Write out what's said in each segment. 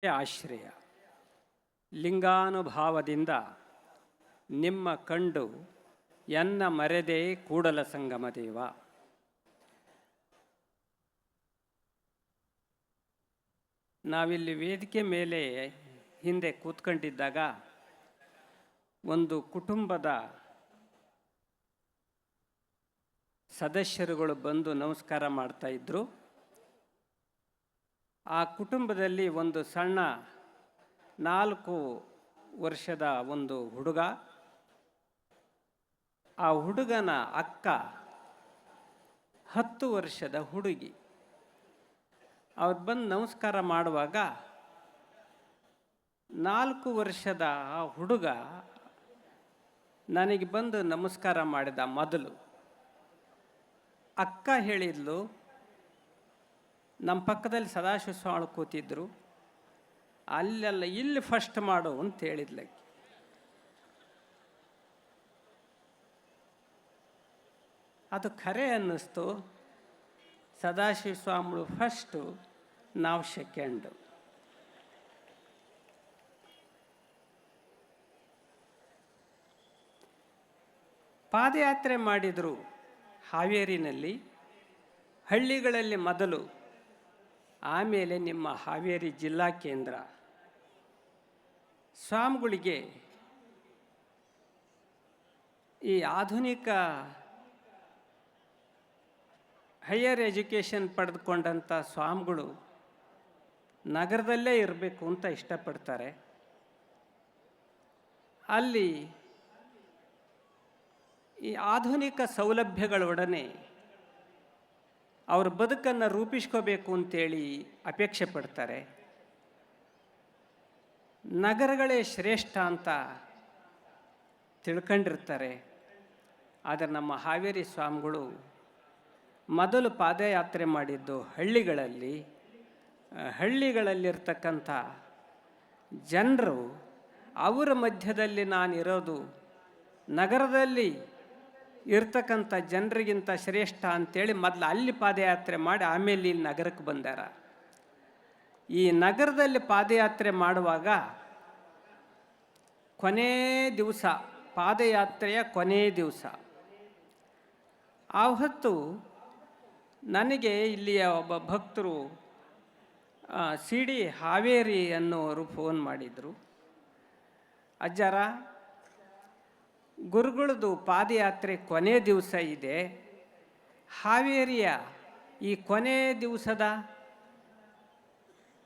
ಆಶ್ರಯ ಲಿಂಗಾನುಭಾವದಿಂದ ನಿಮ್ಮ ಕಂಡು ಎನ್ನ ಮರೆದೇ ಕೂಡಲ ಸಂಗಮ ದೇವ. ನಾವಿಲ್ಲಿ ವೇದಿಕೆ ಮೇಲೆ ಹಿಂದೆ ಕೂತ್ಕೊಂಡಿದ್ದಾಗ ಒಂದು ಕುಟುಂಬದ ಸದಸ್ಯರುಗಳು ಬಂದು ನಮಸ್ಕಾರ ಮಾಡ್ತಾ ಇದ್ರು. ಆ ಕುಟುಂಬದಲ್ಲಿ ಒಂದು ಸಣ್ಣ 4 ವರ್ಷದ ಒಂದು ಹುಡುಗ, ಆ ಹುಡುಗನ ಅಕ್ಕ 10 ವರ್ಷದ ಹುಡುಗಿ. ಅವ್ರು ಬಂದು ನಮಸ್ಕಾರ ಮಾಡುವಾಗ 4 ವರ್ಷದ ಆ ಹುಡುಗ ನನಗೆ ಬಂದು ನಮಸ್ಕಾರ ಮಾಡಿದ. ಮೊದಲು ಅಕ್ಕ ಹೇಳಿದ್ಲು, ನಮ್ಮ ಪಕ್ಕದಲ್ಲಿ ಸದಾಶಿವ ಸ್ವಾಮಿ ಕೂತಿದ್ರು, ಅಲ್ಲೆಲ್ಲ ಇಲ್ಲಿ ಫಸ್ಟ್ ಮಾಡು ಅಂತ ಹೇಳಿದ್ಲಕ್ಕೆ. ಅದು ಖರೆ ಅನ್ನಿಸ್ತು. ಸದಾಶಿವ ಸ್ವಾಮಿಗಳು ಫಸ್ಟು, ನಾವು ಸೆಕೆಂಡು. ಪಾದಯಾತ್ರೆ ಮಾಡಿದರು ಹಾವೇರಿನಲ್ಲಿ, ಹಳ್ಳಿಗಳಲ್ಲಿ ಮೊದಲು, ಆಮೇಲೆ ನಿಮ್ಮ ಹಾವೇರಿ ಜಿಲ್ಲಾ ಕೇಂದ್ರ. ಸ್ವಾಮಿಗಳಿಗೆ ಈ ಆಧುನಿಕ ಹೈಯರ್ ಎಜುಕೇಷನ್ ಪಡೆದುಕೊಂಡಂಥ ಸ್ವಾಮಿಗಳು ನಗರದಲ್ಲೇ ಇರಬೇಕು ಅಂತ ಇಷ್ಟಪಡ್ತಾರೆ. ಅಲ್ಲಿ ಈ ಆಧುನಿಕ ಸೌಲಭ್ಯಗಳೊಡನೆ ಅವ್ರ ಬದುಕನ್ನು ರೂಪಿಸ್ಕೋಬೇಕು ಅಂತೇಳಿ ಅಪೇಕ್ಷೆ ಪಡ್ತಾರೆ. ನಗರಗಳೇ ಶ್ರೇಷ್ಠ ಅಂತ ತಿಳ್ಕೊಂಡಿರ್ತಾರೆ. ಆದರೆ ನಮ್ಮ ಹಾವೇರಿ ಸ್ವಾಮಿಗಳು ಮೊದಲು ಪಾದಯಾತ್ರೆ ಮಾಡಿದ್ದು ಹಳ್ಳಿಗಳಲ್ಲಿರ್ತಕ್ಕಂಥ ಜನರು ಅವರ ಮಧ್ಯದಲ್ಲಿ ನಾನಿರೋದು ನಗರದಲ್ಲಿ ಇರ್ತಕ್ಕಂಥ ಜನರಿಗಿಂತ ಶ್ರೇಷ್ಠ ಅಂತೇಳಿ ಮೊದಲು ಅಲ್ಲಿ ಪಾದಯಾತ್ರೆ ಮಾಡಿ ಆಮೇಲೆ ಇಲ್ಲಿ ನಗರಕ್ಕೆ ಬಂದಾರ. ಈ ನಗರದಲ್ಲಿ ಪಾದಯಾತ್ರೆ ಮಾಡುವಾಗ ಕೊನೇ ದಿವಸ, ಪಾದಯಾತ್ರೆಯ ಕೊನೇ ದಿವಸ, ಆವತ್ತು ನನಗೆ ಇಲ್ಲಿಯ ಒಬ್ಬ ಭಕ್ತರು CD ಹಾವೇರಿ ಅನ್ನೋರು ಫೋನ್ ಮಾಡಿದರು. ಅಜ್ಜಾರ, ಗುರುಗಳದು ಪಾದಯಾತ್ರೆ ಕೊನೆ ದಿವಸ ಇದೆ, ಹಾವೇರಿಯ ಈ ಕೊನೆ ದಿವಸದ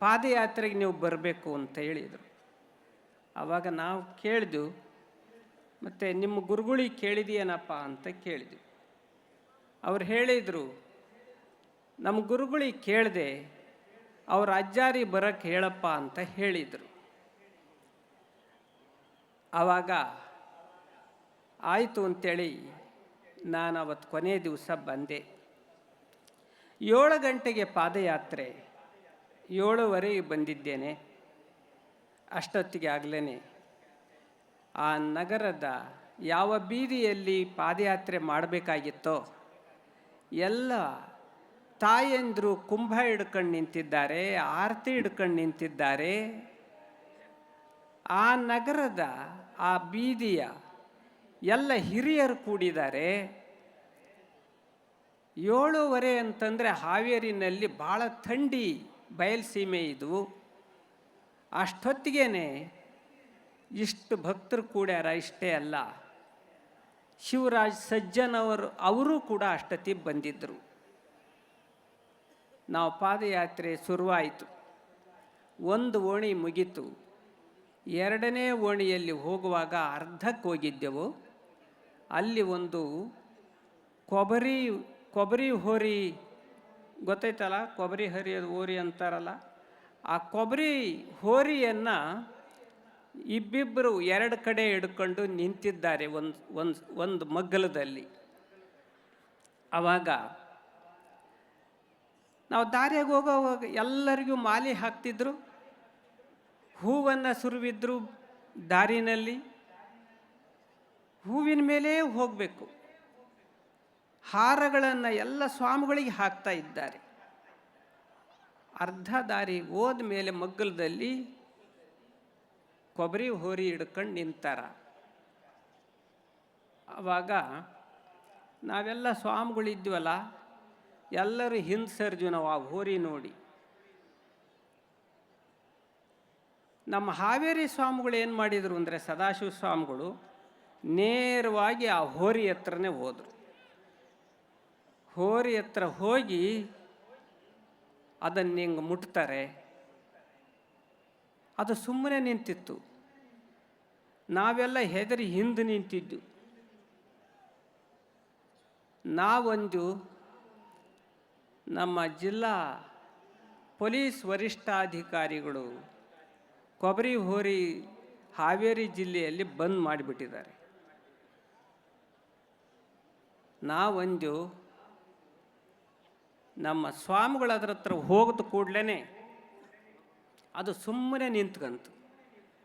ಪಾದಯಾತ್ರೆಗೆ ನೀವು ಬರಬೇಕು ಅಂತ ಹೇಳಿದರು. ಆವಾಗ ನಾವು ಕೇಳಿದ್ವು, ಮತ್ತು ನಿಮ್ಮ ಗುರುಗಳಿಗೆ ಕೇಳಿದೆಯೇನಪ್ಪ ಅಂತ ಕೇಳಿದ್ವಿ. ಅವ್ರು ಹೇಳಿದರು, ನಮ್ಮ ಗುರುಗಳಿಗೆ ಕೇಳಿದೆ, ಅವ್ರ ಅಜ್ಜಾರಿ ಬರೋಕ್ಕೆ ಹೇಳಪ್ಪ ಅಂತ ಹೇಳಿದರು. ಆವಾಗ ಆಯಿತು ಅಂತೇಳಿ ನಾನು ಅವತ್ತು ಕೊನೆಯ ದಿವಸ ಬಂದೆ. 7 ಗಂಟೆಗೆ ಪಾದಯಾತ್ರೆ, 7:15 ಬಂದಿದ್ದೇನೆ. ಅಷ್ಟೊತ್ತಿಗೆ ಆಗಲೇ ಆ ನಗರದ ಯಾವ ಬೀದಿಯಲ್ಲಿ ಪಾದಯಾತ್ರೆ ಮಾಡಬೇಕಾಗಿತ್ತೋ ಎಲ್ಲ ತಾಯಂದರು ಕುಂಭ ಹಿಡ್ಕೊಂಡು ನಿಂತಿದ್ದಾರೆ, ಆರತಿ ಹಿಡ್ಕೊಂಡು ನಿಂತಿದ್ದಾರೆ. ಆ ನಗರದ ಆ ಬೀದಿಯ ಎಲ್ಲ ಹಿರಿಯರು ಕೂಡಿದ್ದಾರೆ. 7:15 ಅಂತಂದರೆ ಹಾವೇರಿನಲ್ಲಿ ಭಾಳ ಥಂಡಿ ಬಯಲುಸೀಮೆ ಇದು. ಅಷ್ಟೊತ್ತಿಗೇ ಇಷ್ಟು ಭಕ್ತರು ಕೂಡ್ಯಾರ. ಇಷ್ಟೇ ಅಲ್ಲ, ಶಿವರಾಜ್ ಸಜ್ಜನ್ ಅವರು ಕೂಡ ಅಷ್ಟೊತ್ತಿಗೆ ಬಂದಿದ್ದರು. ನಾವು ಪಾದಯಾತ್ರೆ ಶುರುವಾಯಿತು. 1 ಓಣಿ ಮುಗೀತು. 2ನೇ ಓಣಿಯಲ್ಲಿ ಹೋಗುವಾಗ ಅರ್ಧಕ್ಕೆ ಹೋಗಿದ್ದೆವು. ಅಲ್ಲಿ ಒಂದು ಕೊಬ್ಬರಿ ಹೋರಿ ಗೊತ್ತೈತಲ್ಲ, ಕೊಬ್ಬರಿ ಹೋರಿ ಅಂತಾರಲ್ಲ, ಆ ಕೊಬ್ಬರಿ ಹೋರಿಯನ್ನು ಇಬ್ಬಿಬ್ಬರು 2 ಕಡೆ ಹಿಡ್ಕೊಂಡು ನಿಂತಿದ್ದಾರೆ ಒಂದು ಮಗ್ಗಲದಲ್ಲಿ. ಆವಾಗ ನಾವು ದಾರಿಯಾಗ ಹೋಗೋವಾಗ ಎಲ್ಲರಿಗೂ ಮಾಲೆ ಹಾಕ್ತಿದ್ರು, ಹೂವನ್ನು ಸುರುವಿದ್ರು. ದಾರಿನಲ್ಲಿ ಹೂವಿನ ಮೇಲೆ ಹೋಗಬೇಕು. ಹಾರಗಳನ್ನು ಎಲ್ಲ ಸ್ವಾಮಿಗಳಿಗೆ ಹಾಕ್ತಾ ಇದ್ದಾರೆ. ಅರ್ಧ ದಾರಿ ಹೋದ ಮೇಲೆ ಮಗ್ಗಲದಲ್ಲಿ ಕೊಬ್ಬರಿ ಹೋರಿ ಹಿಡ್ಕೊಂಡು ನಿಂತಾರ. ಆವಾಗ ನಾವೆಲ್ಲ ಸ್ವಾಮಿಗಳಿದ್ವಲ್ಲ, ಎಲ್ಲರೂ ಹಿಂದೆ ಸರ್ಜು ನಾವು ಆ ಹೋರಿ ನೋಡಿ. ನಮ್ಮ ಹಾವೇರಿ ಸ್ವಾಮಿಗಳು ಏನು ಮಾಡಿದರು ಅಂದರೆ, ಸದಾಶಿವ ಸ್ವಾಮಿಗಳು ನೇರವಾಗಿ ಆ ಹೋರಿ ಹತ್ರನೇ ಹೋದರು. ಹೋರಿ ಹತ್ರ ಹೋಗಿ ಅದನ್ನು ಹಿಂಗೆ ಮುಟ್ತಾರೆ. ಅದು ಸುಮ್ಮನೆ ನಿಂತಿತ್ತು. ನಾವೆಲ್ಲ ಹೆದರಿ ಹಿಂದೆ ನಿಂತಿದ್ದು. ನಾವೊಂದು ನಮ್ಮ ಜಿಲ್ಲಾ ಪೊಲೀಸ್ ವರಿಷ್ಠಾಧಿಕಾರಿಗಳು ಕೊಬ್ಬರಿ ಹೋರಿ ಹಾವೇರಿ ಜಿಲ್ಲೆಯಲ್ಲಿ ಬಂದ್ ಮಾಡಿಬಿಟ್ಟಿದ್ದಾರೆ. ನಾವೊಂದು ನಮ್ಮ ಸ್ವಾಮಿಗಳ ಅದ್ರ ಹತ್ರ ಹೋಗಿದ ಕೂಡಲೇ ಅದು ಸುಮ್ಮನೆ ನಿಂತ್ಕಂತು.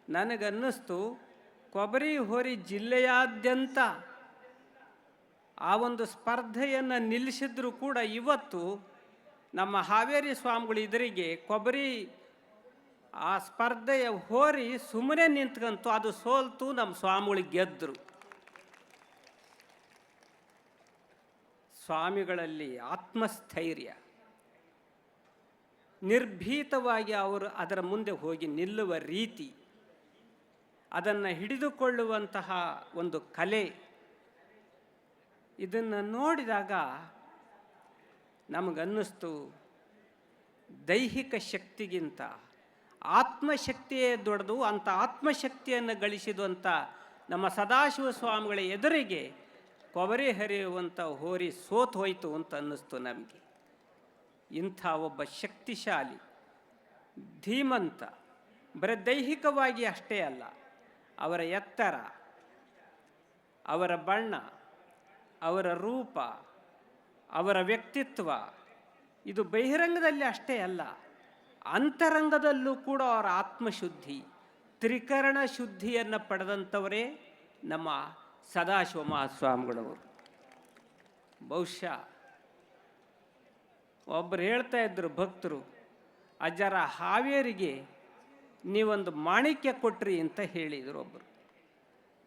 ನನಗನ್ನಿಸ್ತು, ಕೊಬ್ಬರಿ ಹೋರಿ ಜಿಲ್ಲೆಯಾದ್ಯಂತ ಆ ಒಂದು ಸ್ಪರ್ಧೆಯನ್ನು ನಿಲ್ಲಿಸಿದ್ರು ಕೂಡ ಇವತ್ತು ನಮ್ಮ ಹಾವೇರಿ ಸ್ವಾಮಿಗಳು ಎದುರಿಗೆ ಕೊಬ್ಬರಿ ಆ ಸ್ಪರ್ಧೆಯ ಹೋರಿ ಸುಮ್ಮನೆ ನಿಂತ್ಕಂತು. ಅದು ಸೋಲ್ತು, ನಮ್ಮ ಸ್ವಾಮಿಗಳಿಗೆ ಗೆದ್ದರು. ಸ್ವಾಮಿಗಳಲ್ಲಿ ಆತ್ಮಸ್ಥೈರ್ಯ, ನಿರ್ಭೀತವಾಗಿ ಅವರು ಅದರ ಮುಂದೆ ಹೋಗಿ ನಿಲ್ಲುವ ರೀತಿ, ಅದನ್ನು ಹಿಡಿದುಕೊಳ್ಳುವಂತಹ ಒಂದು ಕಲೆ, ಇದನ್ನು ನೋಡಿದಾಗ ನಮಗನ್ನಿಸ್ತು, ದೈಹಿಕ ಶಕ್ತಿಗಿಂತ ಆತ್ಮಶಕ್ತಿಯೇ ದೊಡ್ಡದು. ಅಂಥ ಆತ್ಮಶಕ್ತಿಯನ್ನು ಗಳಿಸಿದಂಥ ನಮ್ಮ ಸದಾಶಿವ ಸ್ವಾಮಿಗಳ ಎದುರಿಗೆ ಕೊಬ್ಬರಿ ಹರಿಯುವಂಥ ಹೋರಿ ಸೋತು ಹೋಯಿತು ಅಂತ ಅನ್ನಿಸ್ತು ನಮಗೆ. ಇಂಥ ಒಬ್ಬ ಶಕ್ತಿಶಾಲಿ, ಧೀಮಂತ, ಬರೀ ದೈಹಿಕವಾಗಿ ಅಷ್ಟೇ ಅಲ್ಲ, ಅವರ ಎತ್ತರ, ಅವರ ಬಣ್ಣ, ಅವರ ರೂಪ, ಅವರ ವ್ಯಕ್ತಿತ್ವ, ಇದು ಬಹಿರಂಗದಲ್ಲಿ ಅಷ್ಟೇ ಅಲ್ಲ, ಅಂತರಂಗದಲ್ಲೂ ಕೂಡ ಅವರ ಆತ್ಮಶುದ್ಧಿ, ತ್ರಿಕರಣ ಶುದ್ಧಿಯನ್ನು ಪಡೆದಂಥವರೇ ನಮ್ಮ ಸದಾಶಿವ ಮಹಾಸ್ವಾಮಿಗಳವರು. ಬಹುಶಃ ಒಬ್ಬರು ಹೇಳ್ತಾ ಇದ್ದರು ಭಕ್ತರು, ಅಜ್ಜರ ಹಾವೇರಿಗೆ ನೀವೊಂದು ಮಾಣಿಕ್ಯ ಕೊಟ್ರಿ ಅಂತ ಹೇಳಿದರು ಒಬ್ಬರು.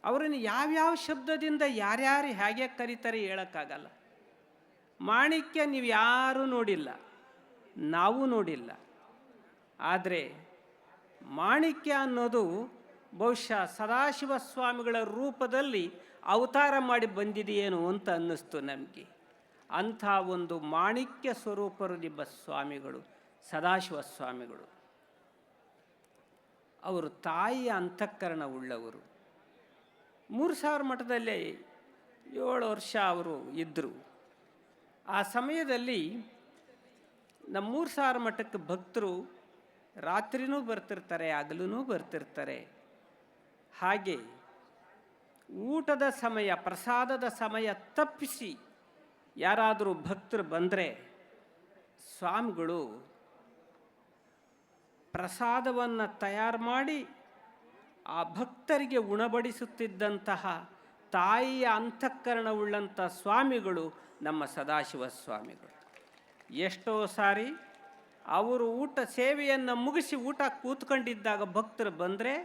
ಅವರನ್ನು ಯಾವ್ಯಾವ ಶಬ್ದದಿಂದ ಯಾರ್ಯಾರು ಹೇಗೆ ಕರೀತಾರೆ ಹೇಳೋಕ್ಕಾಗಲ್ಲ. ಮಾಣಿಕ್ಯ ನೀವು ಯಾರೂ ನೋಡಿಲ್ಲ, ನಾವು ನೋಡಿಲ್ಲ. ಆದರೆ ಮಾಣಿಕ್ಯ ಅನ್ನೋದು ಬಹುಶಃ ಸದಾಶಿವ ಸ್ವಾಮಿಗಳ ರೂಪದಲ್ಲಿ ಅವತಾರ ಮಾಡಿ ಬಂದಿದೆಯೇನು ಅಂತ ಅನ್ನಿಸ್ತು ನಮಗೆ. ಅಂಥ ಒಂದು ಮಾಣಿಕ್ಯ ಸ್ವರೂಪರು ನಿಮ್ಮ ಸ್ವಾಮಿಗಳು, ಸದಾಶಿವ ಸ್ವಾಮಿಗಳು. ಅವರು ತಾಯಿಯ ಅಂತಃಕರಣ ಉಳ್ಳವರು. 3000 ಮಠದಲ್ಲಿ 7 ವರ್ಷ ಅವರು ಇದ್ದರು. ಆ ಸಮಯದಲ್ಲಿ ನಮ್ಮ 3000 ಮಠಕ್ಕೆ ಭಕ್ತರು ರಾತ್ರಿನೂ ಬರ್ತಿರ್ತಾರೆ, ಹಗಲೂ ಬರ್ತಿರ್ತಾರೆ. ಹಾಗೆ ಊಟದ ಸಮಯ, ಪ್ರಸಾದದ ಸಮಯ ತಪ್ಪಿಸಿ ಯಾರಾದರೂ ಭಕ್ತರು ಬಂದರೆ ಸ್ವಾಮಿಗಳು ಪ್ರಸಾದವನ್ನು ತಯಾರು ಮಾಡಿ ಆ ಭಕ್ತರಿಗೆ ಉಣಬಡಿಸುತ್ತಿದ್ದಂತಹ ತಾಯಿಯ ಅಂತಃಕರಣವುಳ್ಳಂಥ ಸ್ವಾಮಿಗಳು ನಮ್ಮ ಸದಾಶಿವ ಸ್ವಾಮಿಗಳು. ಎಷ್ಟೋ ಸಾರಿ ಅವರು ಸೇವೆಯನ್ನು ಮುಗಿಸಿ ಊಟ ಕೂತ್ಕೊಂಡಿದ್ದಾಗ ಭಕ್ತರು ಬಂದರೆ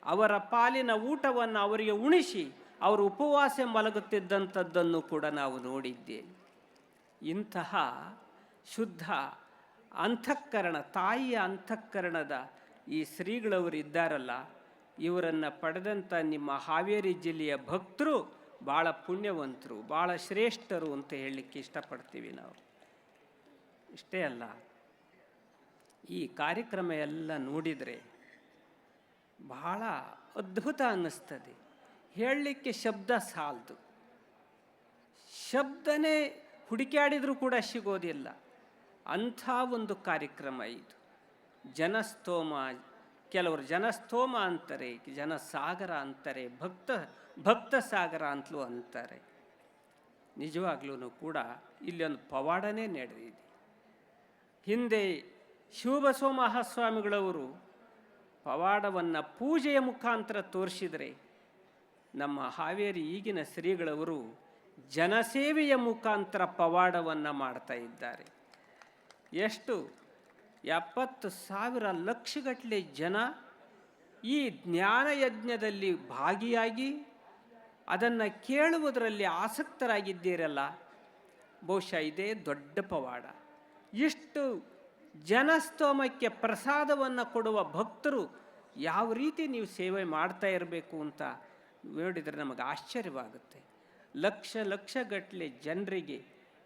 ಅವರ ಪಾಲಿನ ಊಟವನ್ನು ಅವರಿಗೆ ಉಣಿಸಿ ಅವರು ಉಪವಾಸ ಮಲಗುತ್ತಿದ್ದಂಥದ್ದನ್ನು ಕೂಡ ನಾವು ನೋಡಿದ್ದೇವೆ. ಇಂತಹ ಶುದ್ಧ ಅಂತಃಕರಣ, ತಾಯಿಯ ಅಂತಃಕರಣದ ಈ ಶ್ರೀಗಳವರು ಇದ್ದಾರಲ್ಲ, ಇವರನ್ನು ಪಡೆದಂಥ ನಿಮ್ಮ ಹಾವೇರಿ ಜಿಲ್ಲೆಯ ಭಕ್ತರು ಭಾಳ ಪುಣ್ಯವಂತರು, ಭಾಳ ಶ್ರೇಷ್ಠರು ಅಂತ ಹೇಳಲಿಕ್ಕೆ ಇಷ್ಟಪಡ್ತೀವಿ ನಾವು. ಇಷ್ಟೇ ಅಲ್ಲ, ಈ ಕಾರ್ಯಕ್ರಮ ಎಲ್ಲ ನೋಡಿದರೆ ಬಹಳ ಅದ್ಭುತ ಅನ್ನಿಸ್ತದೆ. ಹೇಳಲಿಕ್ಕೆ ಶಬ್ದ ಸಾಲದು, ಶಬ್ದನೇ ಹುಡುಕಾಡಿದರೂ ಕೂಡ ಸಿಗೋದಿಲ್ಲ. ಅಂಥ ಒಂದು ಕಾರ್ಯಕ್ರಮ ಇದು. ಜನಸ್ತೋಮ, ಕೆಲವರು ಜನಸ್ತೋಮ ಅಂತಾರೆ, ಜನಸಾಗರ ಅಂತಾರೆ, ಭಕ್ತ ಸಾಗರ ಅಂತಲೂ ಅಂತಾರೆ. ನಿಜವಾಗ್ಲೂ ಕೂಡ ಇಲ್ಲೊಂದು ಪವಾಡನೇ ನಡೆದಿದೆ. ಹಿಂದೆ ಶಿವಬಸವ ಮಹಾಸ್ವಾಮಿಗಳವರು ಪವಾಡವನ್ನು ಪೂಜೆಯ ಮುಖಾಂತರ ತೋರಿಸಿದರೆ, ನಮ್ಮ ಹಾವೇರಿ ಈಗಿನ ಶ್ರೀಗಳವರು ಜನಸೇವೆಯ ಮುಖಾಂತರ ಪವಾಡವನ್ನು ಮಾಡ್ತಾ ಇದ್ದಾರೆ. ಎಷ್ಟು 70,000 ಲಕ್ಷಗಟ್ಟಲೆ ಜನ ಈ ಜ್ಞಾನಯಜ್ಞದಲ್ಲಿ ಭಾಗಿಯಾಗಿ ಅದನ್ನು ಕೇಳುವುದರಲ್ಲಿ ಆಸಕ್ತರಾಗಿದ್ದೀರಲ್ಲ, ಬಹುಶಃ ಇದೇ ದೊಡ್ಡ ಪವಾಡ. ಇಷ್ಟು ಜನಸ್ತೋಮಕ್ಕೆ ಪ್ರಸಾದವನ್ನು ಕೊಡುವ ಭಕ್ತರು ಯಾವ ರೀತಿ ನೀವು ಸೇವೆ ಮಾಡ್ತಾ ಇರಬೇಕು ಅಂತ ನೋಡಿದರೆ ನಮಗೆ ಆಶ್ಚರ್ಯವಾಗುತ್ತೆ. ಲಕ್ಷ ಲಕ್ಷಗಟ್ಟಲೆ ಜನರಿಗೆ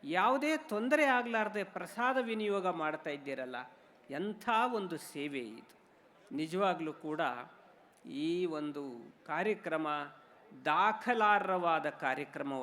ಯಾವುದೇ ತೊಂದರೆ ಆಗಲಾರ್ದೆ ಪ್ರಸಾದ ವಿನಿಯೋಗ ಮಾಡ್ತಾ ಇದ್ದೀರಲ್ಲ, ಎಂಥ ಒಂದು ಸೇವೆ ಇದು. ನಿಜವಾಗಲೂ ಕೂಡ ಈ ಒಂದು ಕಾರ್ಯಕ್ರಮ ದಾಖಲಾರ್ಹವಾದ ಕಾರ್ಯಕ್ರಮವಾಗಿದೆ.